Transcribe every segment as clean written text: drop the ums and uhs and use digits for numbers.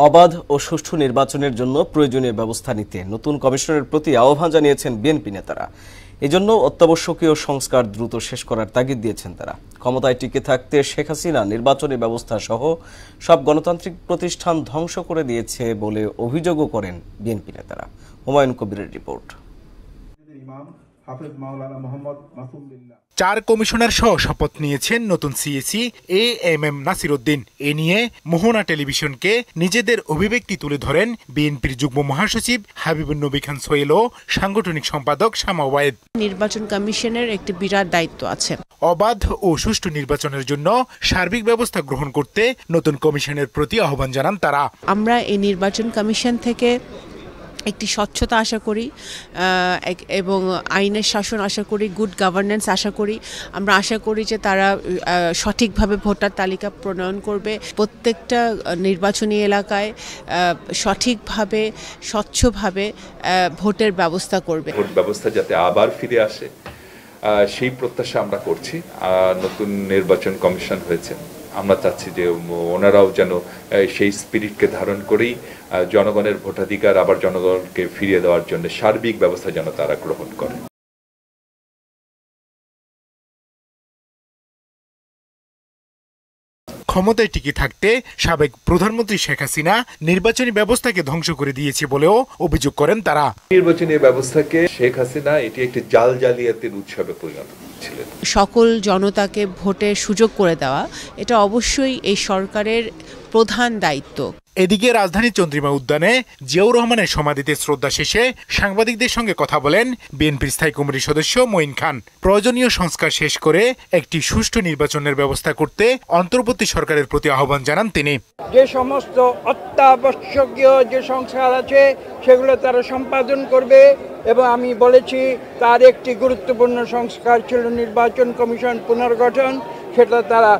অবাধ ও সুষ্ঠু নির্বাচনের জন্য প্রয়োজনীয় ব্যবস্থা নিতে নতুন কমিশনের প্রতি আহ্বান জানিয়েছেন বিএনপি নেতারা। এজন্য অত্যাবশ্যকীয় সংস্কার দ্রুত শেষ করার তাগিদ দিয়েছেন তারা। ক্ষমতায় টিকে থাকতে শেখ হাসিনা নির্বাচনী ব্যবস্থা সহ সব গণতান্ত্রিক প্রতিষ্ঠান ধ্বংস করে দিয়েছে বলে অভিযোগও করেন বিএনপি নেতারা। হুমায়ুন কবিরের রিপোর্ট। 4 কমিশনার সহ শপথ নিয়েছেন নতুন সিএসি এএমএম নাসির উদ্দিন। এ নিয়ে মোহনা টেলিভিশনকে নিজেদের অভিব্যক্তি তুলে ধরেন বিএনপির যুগ্ম মহাসচিব হাবিবুন নবী খান সোহেল ও সাংগঠনিক সম্পাদক শামা ওয়ায়েদ। নির্বাচন কমিশনের একটি বিরাট দায়িত্ব আছে। অবাধ ও সুষ্ঠু নির্বাচনের জন্য সার্বিক ব্যবস্থা গ্রহণ করতে নতুন কমিশনের প্রতি আহ্বান জানান তারা। আমরা এই নির্বাচন কমিশন থেকে একটি স্বচ্ছতা আশা করি এবং আইনের শাসন আশা করি, গুড গভর্নেন্স আশা করি। আমরা আশা করি যে তারা সঠিকভাবে ভোটার তালিকা প্রণয়ন করবে, প্রত্যেকটা নির্বাচনী এলাকায় সঠিকভাবে স্বচ্ছভাবে ভোটের ব্যবস্থা করবে। ভোট ব্যবস্থা যাতে আবার ফিরে আসে সেই প্রত্যাশা আমরা করছি। নতুন নির্বাচন কমিশন হয়েছে, আমরা চাচ্ছি যে ওনারাও যেন সেই স্পিরিটকে ধারণ করেই জনগণের ভোটাধিকার আবার জনগণকে ফিরিয়ে দেওয়ার জন্য সার্বিক ব্যবস্থা যেন তারা গ্রহণ করে। ক্ষমতায় টিকে থাকতে সাবেক প্রধানমন্ত্রী শেখ হাসিনা নির্বাচনী ব্যবস্থাকে ধ্বংস করে দিয়েছে বলেও অভিযোগ করেন তারা। নির্বাচনী ব্যবস্থাকে শেখ হাসিনা এটি একটি জালিয়াতির উৎসবে পরিণত করেছিলেন। সকল জনতাকে ভোটের সুযোগ করে দেওয়া এটা অবশ্যই এই সরকারের প্রধান দায়িত্ব। এদিকে রাজধানী চন্দ্রিমা উদ্যানে জিয়াউর রহমানের সমাধিতে শ্রদ্ধা শেষে সাংবাদিকদের সঙ্গে কথা বলেন বিএনপির স্থায়ী কমিটির সদস্য মঈন খান। প্রয়োজনীয় সংস্কার শেষ করে একটি সুষ্ঠু নির্বাচনের ব্যবস্থা করতে অন্তর্বর্তী সরকারের প্রতি আহ্বান জানান তিনি। যে সমস্ত অত্যাবশ্যকীয় যে সংস্কার আছে সেগুলো তারা সম্পাদন করবে এবং আমি বলেছি তার একটি গুরুত্বপূর্ণ সংস্কার ছিল নির্বাচন কমিশন পুনর্গঠন, সেটা তারা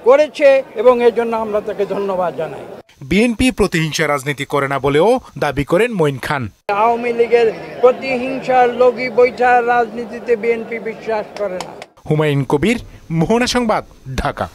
করেছে এবং এর জন্য আমরা তাকে ধন্যবাদ জানাই। বিএনপি প্রতিহিংসা রাজনীতি করে না বলেও দাবি করেন মঈন খান। আওয়ামী লীগের প্রতিহিংসার লগি বৈঠার রাজনীতিতে বিএনপি বিশ্বাস করে না। হুমায়ুন কবির, মোহনা সংবাদ, ঢাকা।